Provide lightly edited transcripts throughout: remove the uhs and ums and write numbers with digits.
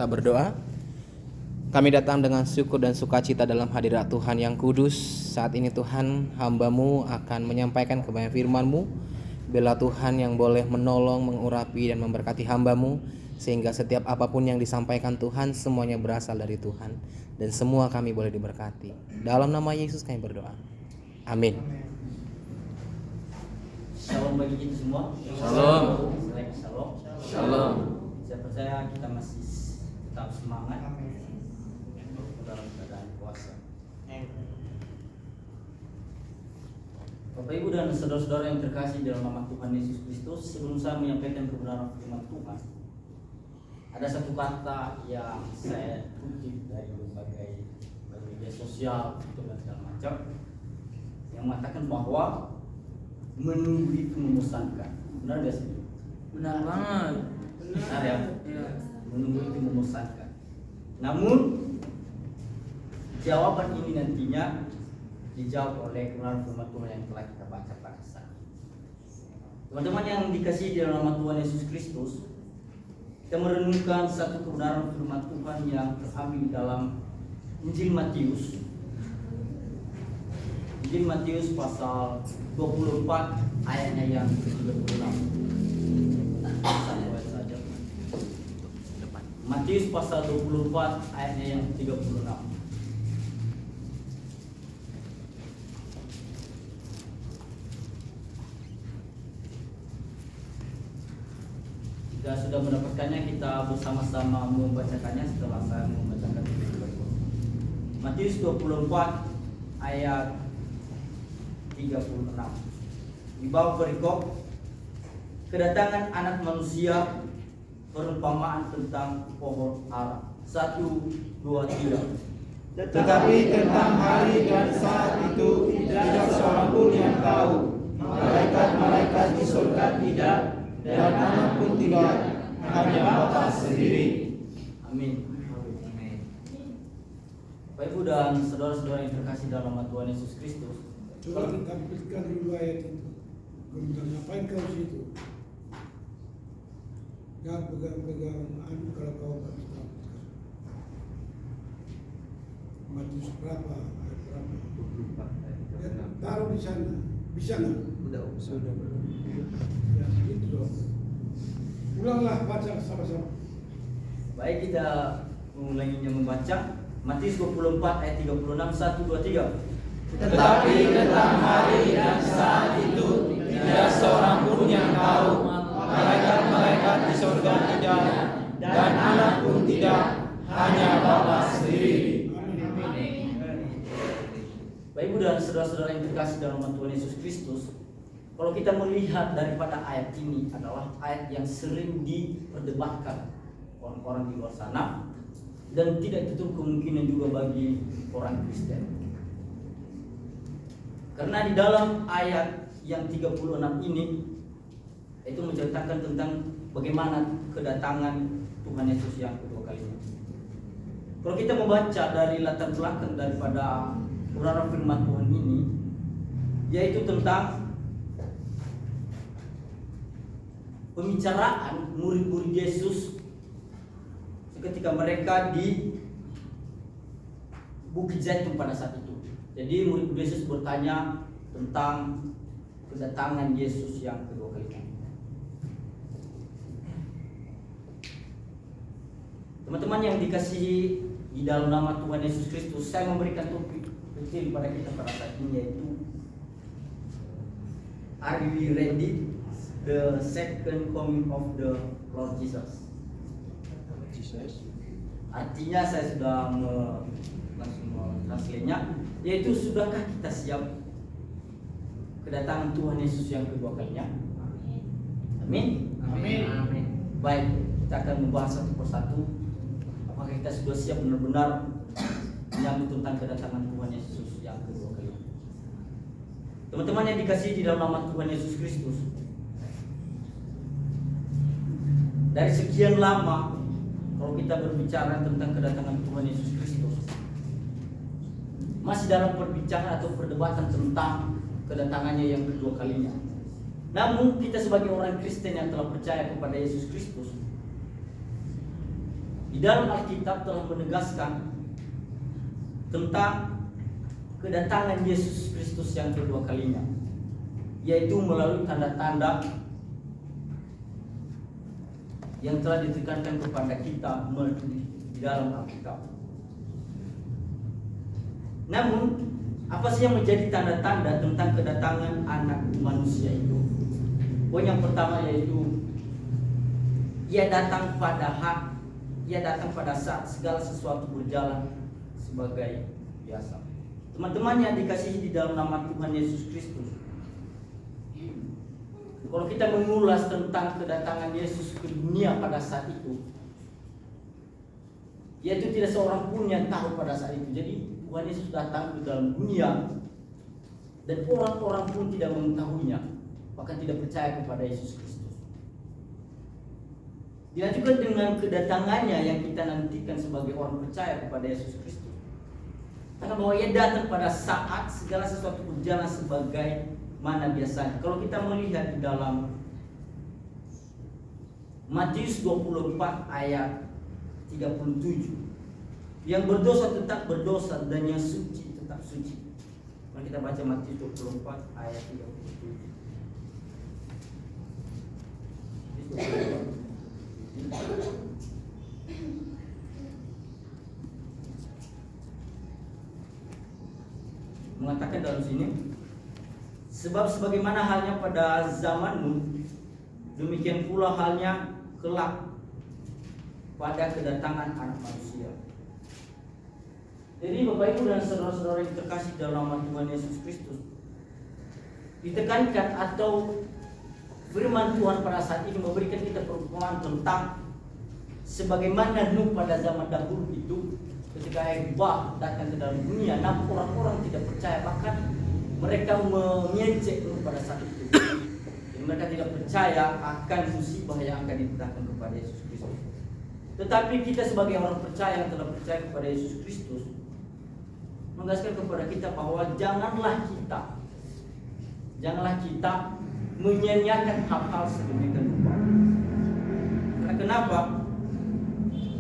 Kita berdoa. Kami datang dengan syukur dan sukacita dalam hadirat Tuhan yang kudus. Saat ini Tuhan, hamba-Mu akan menyampaikan kebenaran firman-Mu. Biarlah Tuhan yang boleh menolong, mengurapi dan memberkati hamba-Mu, sehingga setiap apapun yang disampaikan Tuhan semuanya berasal dari Tuhan, dan semua kami boleh diberkati. Dalam nama Yesus kami berdoa. Amin. Shalom bagi kita semua. Shalom. Shalom. Shalom. Saya percaya kita masih tetap semangat dalam keadaan puasa. Bapak Ibu dan saudara-saudara yang terkasih dalam nama Tuhan Yesus Kristus, sebelum saya menyampaikan kebenaran firman Tuhan, ada satu kata yang saya kutip dari berbagai media sosial dan segala macam, yang mengatakan bahwa menunggu itu membosankan. Benar gak sih? Benar banget. Benar ya? Iya. Menunggu itu membosankan. Namun jawaban ini nantinya dijawab oleh kebenaran firman Tuhan yang telah kita baca pada saat ini. Teman-teman yang dikasihi dalam nama Tuhan Yesus Kristus, kita merenungkan satu kebenaran firman Tuhan yang terambil dalam Injil Matius. Injil Matius pasal 24 ayatnya yang ke-36. Matius pasal 24 ayatnya yang 36. Jika sudah mendapatkannya, kita bersama-sama membacakannya setelah saya membacakan Matius 24 ayat 36. Di bawah perikop, kedatangan anak manusia, perumpamaan tentang pohon ara. 1, 2, 3. Tetapi tentang hari dan saat itu tidak seorang pun yang tahu, malaikat-malaikat di surga tidak, dan anak pun tidak, hanya Bapa sendiri. Amin. Bapak Ibu dan saudara-saudara yang terkasih dalam nama Tuhan Yesus Kristus, Coba tampilkan dulu ayat itu. Kemudian ngapain kau situ? Jangan pegang-pegang anu kalau kau nggak bisa tampilkan. Matius berapa? Ayat berapa? 24 Ya, taruh di sana. Bisa nggak? Sudah. Ya, gitu dong. Ulanglah baca sama-sama. baik, kita mengulanginya membaca Matius 24 ayat 36. 1, 2, 3. Tetapi tentang hari dan saat itu tidak seorang pun yang tahu, malaikat-malaikat di surga tidak, dan anak pun tidak, hanya Bapa sendiri. Bapak Ibu dan saudara-saudara yang terkasih dalam nama Tuhan Yesus Kristus, kalau kita melihat daripada ayat ini adalah ayat yang sering diperdebatkan orang-orang di luar sana, dan tidak itu kemungkinan juga bagi orang Kristen. Karena di dalam ayat yang 36 ini itu menceritakan tentang bagaimana kedatangan Tuhan Yesus yang kedua kalinya. Kalau kita membaca dari latar belakang daripada kebenaran firman Tuhan ini, yaitu tentang pembicaraan murid-murid Yesus ketika mereka di Bukit Zaitun pada saat itu. Jadi murid Yesus bertanya tentang kedatangan Yesus yang kedua kalinya. Teman-teman yang dikasihi di dalam nama Tuhan Yesus Kristus, saya memberikan topik kecil pada kita pada saat ini, yaitu Are we ready the second coming of the Lord Jesus? Artinya saya sudah langsung translate-nya, yaitu sudahkah kita siap kedatangan Tuhan Yesus yang kedua kalinya? Amin. Amin. Baik, kita akan membahas satu persatu. Apakah kita sudah siap benar-benar menyambut tentang kedatangan Tuhan Yesus yang kedua kalinya? Teman-teman yang dikasihi di dalam nama Tuhan Yesus Kristus, dari sekian lama kalau kita berbicara tentang kedatangan Tuhan Yesus Kristus, masih dalam perbincangan atau perdebatan tentang kedatangannya yang kedua kalinya. Namun kita sebagai orang Kristen yang telah percaya kepada Yesus Kristus, di dalam Alkitab telah menegaskan tentang kedatangan Yesus Kristus yang kedua kalinya, yaitu melalui tanda-tanda yang telah ditekankan kepada kita di dalam Alkitab. Namun, apa sih yang menjadi tanda-tanda tentang kedatangan anak manusia itu? Poin yang pertama yaitu ia datang pada saat segala sesuatu berjalan sebagai biasa. Teman-teman yang dikasihi di dalam nama Tuhan Yesus Kristus, kalau kita mengulas tentang kedatangan Yesus ke dunia pada saat itu, yaitu tidak seorang pun yang tahu pada saat itu. Jadi Tuhan Yesus datang ke dalam dunia dan orang-orang pun tidak mengetahuinya, bahkan tidak percaya kepada Yesus Kristus. Tidak juga dengan kedatangannya yang kita nantikan sebagai orang percaya kepada Yesus Kristus. Karena bahwa ia datang pada saat segala sesuatu berjalan sebagai mana biasanya. Kalau kita melihat di dalam Matius 24 ayat 37, yang berdosa tetap berdosa dan yang suci tetap suci. Mari kita baca Matius 24 ayat 37. Mengatakan dalam sini, sebab sebagaimana halnya pada zamanmu, demikian pula halnya kelak pada kedatangan anak manusia. Jadi Bapak Ibu dan saudara-saudara yang terkasih dalam nama Tuhan Yesus Kristus, ditekankan atau firman Tuhan pada saat ini memberikan kita perumpamaan tentang sebagaimana Nuh pada zaman dahulu itu, ketika air bah datang ke dalam dunia, namun orang-orang tidak percaya, bahkan mereka mengejek Nuh pada saat itu. Dan mereka tidak percaya akan musibah yang akan didatangkan kepada Yesus Kristus. Tetapi kita sebagai orang percaya yang telah percaya kepada Yesus Kristus, menegaskan kepada kita bahwa janganlah kita menyia-nyiakan hal-hal sedemikian rupa. Karena kenapa?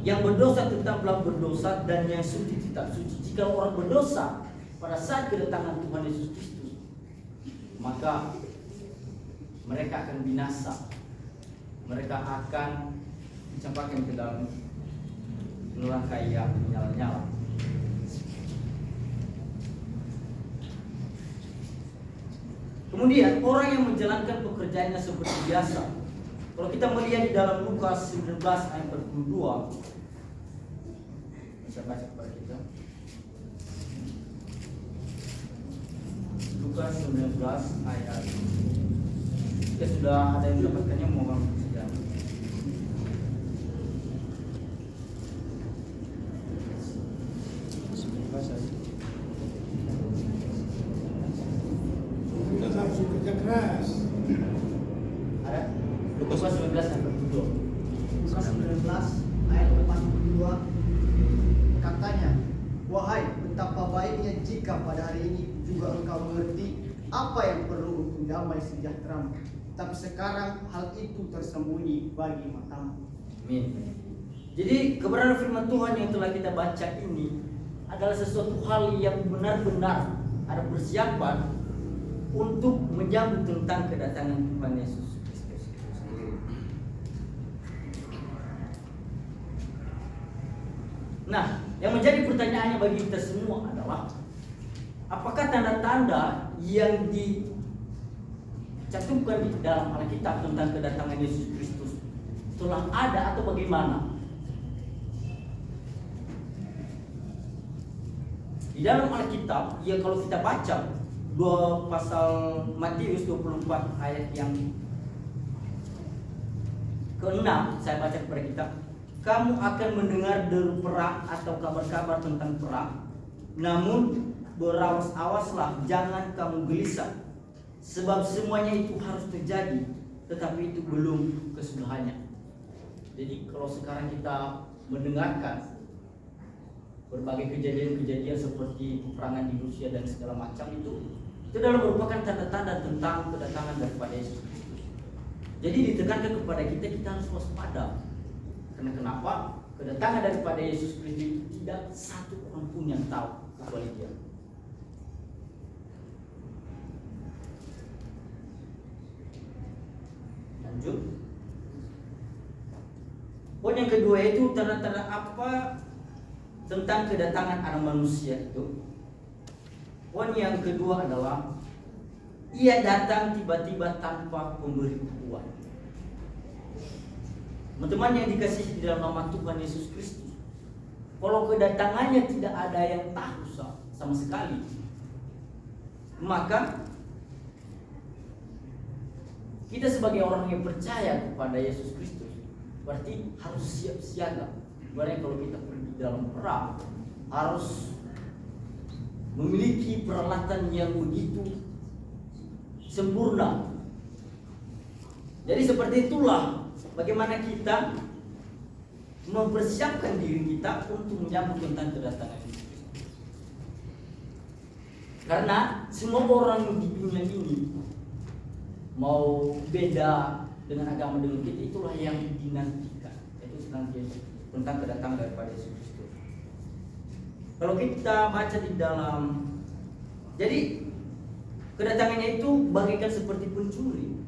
Yang berdosa tetaplah berdosa dan yang suci tetap suci. Jika orang berdosa pada saat kedatangan Tuhan Yesus Kristus, maka mereka akan binasa. Mereka akan dicampakkan ke dalam neraka yang menyala-nyala. Kemudian orang yang menjalankan pekerjaannya seperti biasa. Kalau kita melihat di dalam Lukas 19 ayat 42, bisa baca kepada kita. Lukas 19 ayat. Jika sudah ada yang mendapatkannya, mohon saja. Kita harus kerja keras. Ada? Lukas 19 ayat 42. Lukas 19 ayat 42 katanya, wahai betapa baiknya jika pada hari ini juga engkau mengerti apa yang perlu untuk damai sejahtera, tapi sekarang hal itu tersembunyi bagi matamu. Amin. Jadi kebenaran firman Tuhan yang telah kita baca ini adalah sesuatu hal yang benar-benar ada persiapan untuk menyambut tentang kedatangan Tuhan Yesus Kristus. Nah, yang menjadi pertanyaannya bagi kita semua adalah, apakah tanda-tanda yang dicantumkan di dalam Alkitab tentang kedatangan Yesus Kristus telah ada atau bagaimana? Di dalam Alkitab, ya kalau kita baca pasal Matius 24 ayat yang ke-6, saya baca kepada kita, kamu akan mendengar deru perang atau kabar-kabar tentang perang, namun berawas-awaslah, jangan kamu gelisah, sebab semuanya itu harus terjadi, tetapi itu belum kesudahannya. Jadi kalau sekarang kita mendengarkan berbagai kejadian-kejadian seperti peperangan di Rusia dan segala macam itu adalah merupakan tanda-tanda tentang kedatangan daripada Yesus Kristus. Jadi ditekankan kepada kita harus waspada. Karena kenapa? kedatangan daripada Yesus Kristus tidak satu orang pun yang tahu kecuali Dia. Lanjut. Poin yang kedua itu tanda-tanda apa tentang kedatangan anak manusia itu. Poin yang kedua adalah Ia datang tiba-tiba tanpa pemberitahuan. Teman-teman yang dikasihi di dalam nama Tuhan Yesus Kristus, kalau kedatangannya tidak ada yang tahu sama sekali, maka kita sebagai orang yang percaya kepada Yesus Kristus berarti harus siap siaga. Sebenarnya kalau kita pergi dalam perang harus memiliki peralatan yang begitu sempurna. Jadi seperti itulah bagaimana kita mempersiapkan diri kita untuk menyambut tentang kedatangan Yesus Kristus. Karena semua orang di dunia ini mau beda dengan agama dengan kita, itulah yang dinantikan, yaitu tentang kedatangan daripada Yesus Kristus. Kalau kita baca di dalam, jadi kedatangannya itu bagaikan seperti pencuri.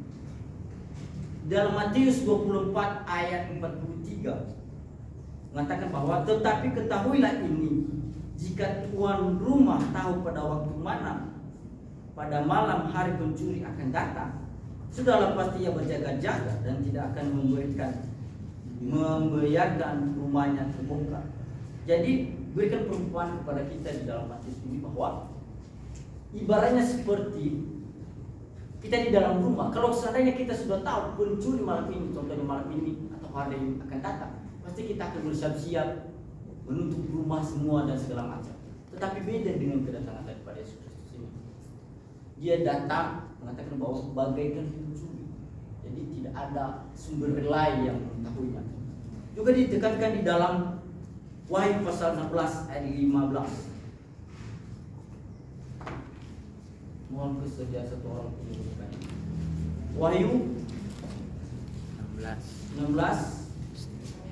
Dalam Matius 24 ayat 43 mengatakan bahwa tetapi ketahuilah ini, jika tuan rumah tahu pada waktu mana pada malam hari pencuri akan datang, sudahlah pasti ia berjaga-jaga dan tidak akan membiarkan rumahnya terbongkar. Jadi berikan perumpamaan kepada kita di dalam Matius ini bahwa ibaratnya seperti kita di dalam rumah. Kalau seandainya kita sudah tahu pencuri malam ini, contohnya malam ini atau hari ini akan datang, pasti kita akan bersiap-siap menutup rumah semua dan segala macam. Tetapi beda dengan kedatangan daripada Yesus Kristus ini. Dia datang mengatakan bahwa bagaikan pencuri. Jadi tidak ada sumber lain yang mengetahuinya. Juga ditekankan di dalam Wahyu pasal 16 ayat 15. Mohon bersedia satu orang untuk membukanya. Wahyu 16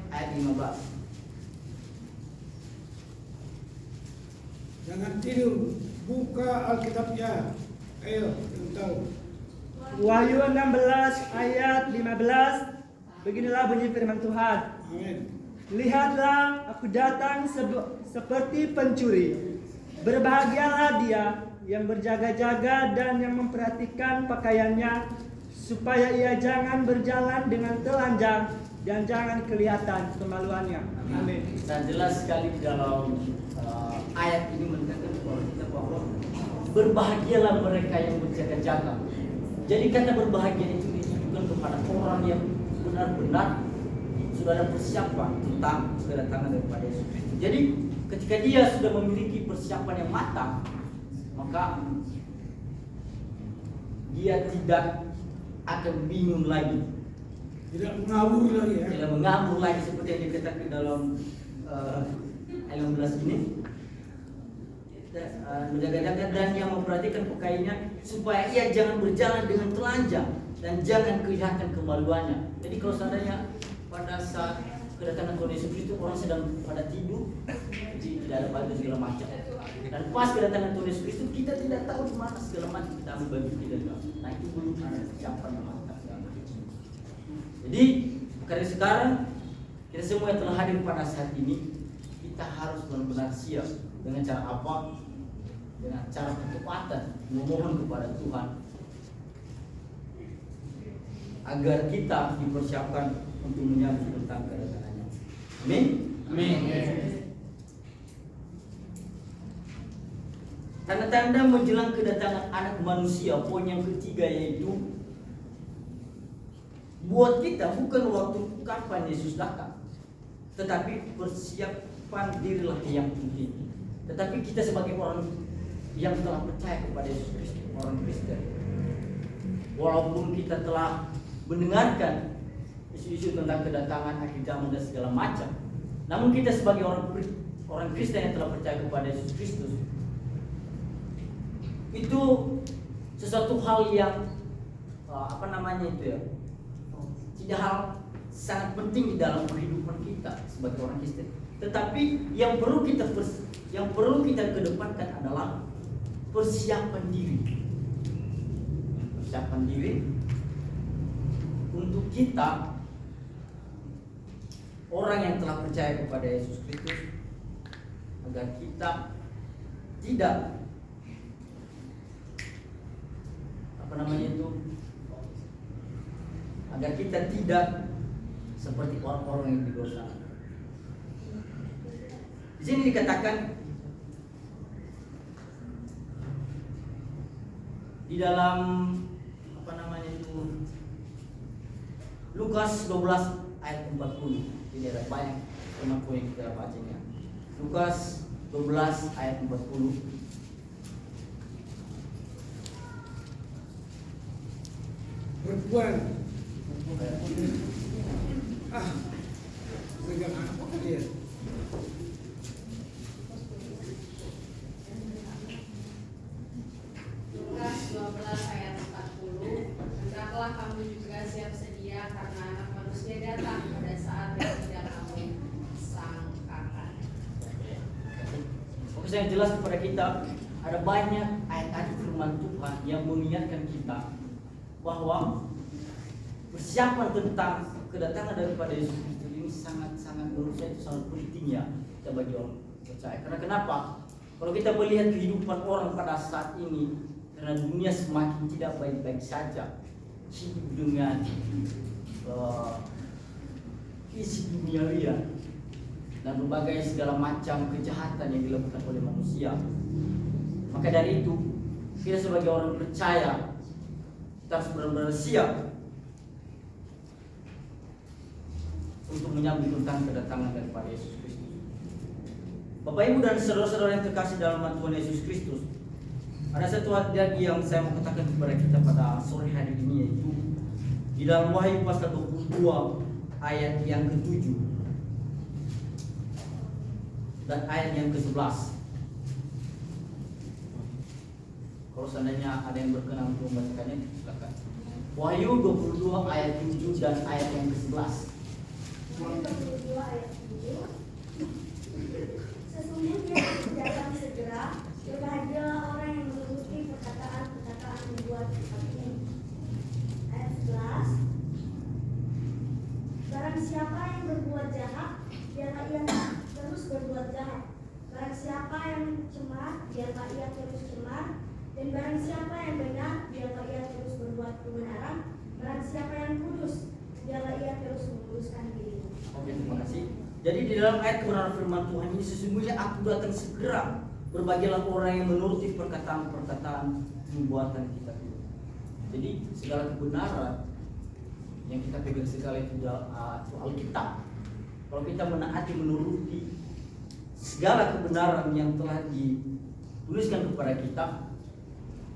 ayat 15. Jangan tidur, buka Alkitabnya. Ayo, yang tahu. Wahyu 16 ayat 15. Beginilah bunyi firman Tuhan. Amin. Lihatlah, aku datang seperti pencuri. Berbahagialah dia yang berjaga-jaga dan yang memperhatikan pakaiannya, supaya ia jangan berjalan dengan telanjang dan jangan kelihatan kemaluannya. Amin. Dan jelas sekali di dalam ayat ini menekankan kepada kita bahwa berbahagialah mereka yang berjaga-jaga. Jadi kata berbahagia itu ditujukan kepada orang yang benar-benar sudah ada persiapan tentang kedatangan daripada Yesus Kristus. Jadi ketika dia sudah memiliki persiapan yang matang, maka dia tidak akan bingung lagi, Tidak mengawur lagi ya. tidak mengambur lagi seperti yang dikatakan dalam ayat 16 ini. Menjaga-jaga dan yang memperhatikan pakaiannya, supaya ia jangan berjalan dengan telanjang dan jangan kelihatan kemaluannya. Jadi kalau seandainya pada saat kedatangan Tuhan Yesus Kristus orang sedang pada tidur, jadi tidak ada baju segala macam. Dan pas kedatangan Tuhan Yesus Kristus kita tidak tahu di mana segala macam, kita ambil baju kita. Nah itu belum ada persiapan yang matang. Jadi karena sekarang kita semua yang telah hadir pada saat ini, kita harus benar-benar siap. Dengan cara apa? Dengan cara ketepatan memohon kepada Tuhan agar kita dipersiapkan untuk menyambut tentang kedatangannya. Amin. Amin. Tanda-tanda menjelang kedatangan anak manusia. Poin yang ketiga yaitu buat kita bukan waktu kapan Yesus datang, tetapi persiapan dirilah yang penting. Tetapi kita sebagai orang yang telah percaya kepada Yesus Kristus, orang Kristen, walaupun kita telah mendengarkan isu-isu tentang kedatangan akhir zaman dan segala macam, namun kita sebagai orang Kristen yang telah percaya kepada Yesus Kristus, itu sesuatu hal yang tidak hal sangat penting di dalam kehidupan kita sebagai orang Kristen. Tetapi yang perlu kita kedepankan adalah persiapan diri. Persiapan diri untuk kita orang yang telah percaya kepada Yesus Kristus, agar kita tidak agar kita tidak seperti orang-orang yang berdosa. Di sini dikatakan di dalam Lukas 12 ayat 40. Ini ada banyak teman yang kita bacanya. Lukas 12 ayat 40. Perempuan. Pegang apa dia? Lukas 12 ayat 40. Hendaklah kamu juga siap sedia karena anak manusia datang pada saat yang tidak kamu sangkakan. Oke, saya jelas kepada kita ada banyak ayat-ayat firman Tuhan yang mengingatkan kita bahwa persiapan tentang kedatangan daripada Yesus Kristus ini sangat-sangat menurut saya itu sangat penting ya kita bagi orang percaya. Karena kenapa? Kalau kita melihat kehidupan orang pada saat ini, karena dunia semakin tidak baik-baik saja, hidup dengan isi duniawian dan berbagai segala macam kejahatan yang dilakukan oleh manusia. Maka dari itu, kita sebagai orang percaya kita harus benar-benar siap untuk menyambut tentang kedatangan daripada Yesus Kristus. Bapak Ibu dan saudara-saudara yang terkasih dalam Tuhan Yesus Kristus, ada satu hal lagi yang saya mau katakan kepada kita pada sore hari ini, yaitu di dalam Wahyu pasal 22 ayat yang ke-7 dan ayat yang ke-11. Kalau seandainya ada yang berkenan untuk membacakannya, silakan. Wahyu 22 ayat 7 dan ayat yang ke-11. Wahyu 22 ayat 7. Sesungguhnya datang segera, berbahagialah orang yang menuruti perkataan-perkataan membuat kitab ini. Ayat 11. Barang siapa yang berbuat jahat, biarlah ia terus berbuat jahat. Barang siapa yang cemar, biarlah ia terus cemar. Dan barang siapa yang benar, biarlah ia terus berbuat kebenaran. Barang siapa yang kudus, biarlah ia terus menguduskan diri. Oke, terima kasih. Jadi di dalam ayat kebenaran firman Tuhan ini, sesungguhnya aku datang segera, berbahagialah orang yang menuruti perkataan-perkataan nubuatan kita itu. Jadi segala kebenaran yang kita pegang segala itu Alkitab. Kalau kita menaati, menuruti segala kebenaran yang telah dituliskan kepada kita,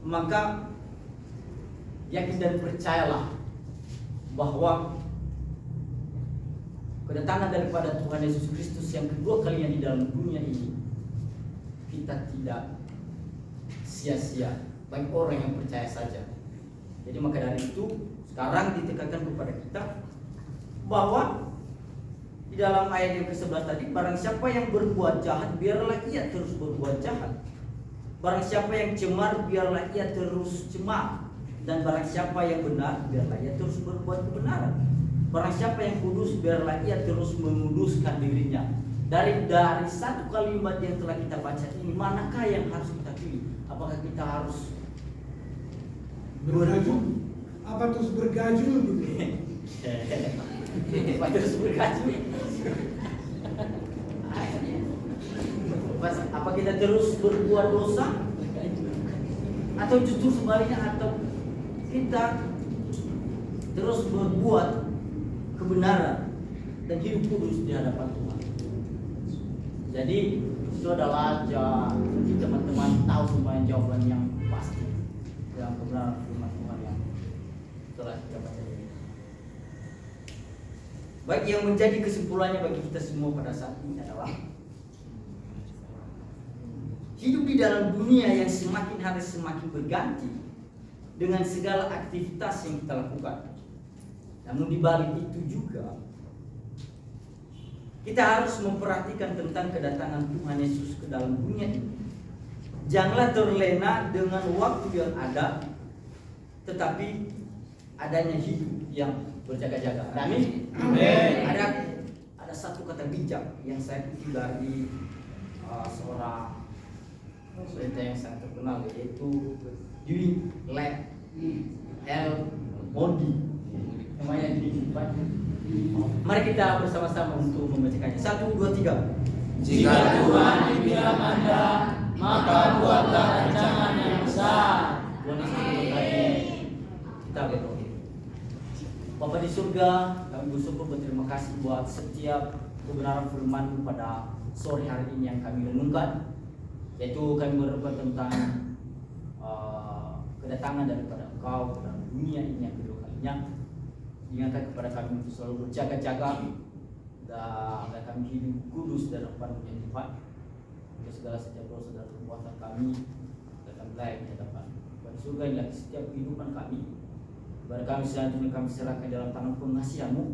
maka yakin dan percayalah bahwa kedatangan daripada Tuhan Yesus Kristus yang kedua kalinya di dalam dunia ini, kita tidak sia-sia bagi orang yang percaya saja. Jadi maka dari itu sekarang ditekankan kepada kita bahwa di dalam ayat yang ke-11 tadi, barang siapa yang berbuat jahat, biarlah ia terus berbuat jahat. Barang siapa yang cemar, biarlah ia terus cemar. Dan barang siapa yang benar, biarlah ia terus berbuat kebenaran. Barang siapa yang kudus, biarlah ia terus menguduskan dirinya. Dari satu kalimat yang telah kita baca ini, manakah yang harus kita pilih? Apakah kita harus Bergaju? Apa terus bergaju gitu? Apa terus bergaju? Apa kita terus berbuat dosa? Atau justru sebaliknya, atau kita terus berbuat kebenaran dan hidup kudus di hadapan Tuhan? Jadi itu adalah teman-teman tahu semua jawaban yang pasti dalam kebenaran firman Tuhan yang telah kita baca ini. Baik, yang menjadi kesimpulannya bagi kita semua pada saat ini adalah hidup di dalam dunia yang semakin hari semakin berganti dengan segala aktivitas yang kita lakukan. Namun di balik itu juga kita harus memperhatikan tentang kedatangan Tuhan Yesus ke dalam dunia ini. Janganlah terlena dengan waktu yang ada, tetapi adanya hidup yang berjaga-jaga. Amin. Amin. Ada satu kata bijak yang saya kutip dari seorang pendeta yang sangat terkenal, yaitu Dewey L. Moody. Namanya Dewey. Mari kita bersama-sama untuk membacakannya. 1, 2, 3. Jika Tuhan dibilang Anda, maka buatlah rancangan yang besar. Tuhan Yesus memberkati. Kita berdoa. Bapa di surga, kami bersyukur berterima kasih buat setiap kebenaran firman pada sore hari ini yang kami renungkan, yaitu kami berdoa tentang kedatangan daripada Engkau ke dalam dunia ini yang kedua kalinya. Ingatkan kepada kami untuk selalu berjaga-jaga dan agar kami hidup kudus dalam pandangan Tuhan. Untuk segala setiap dosa dan perbuatan kami agar kami layak di hadapan Tuhan surga yang lagi setiap kehidupan kami. Kepada kami selanjutnya kami serahkan dalam tangan pengasihan-Mu.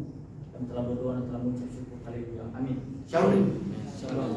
Kami telah berdoa dan telah mengucap syukur. Haleluya. Amin. Shalom. Shalom.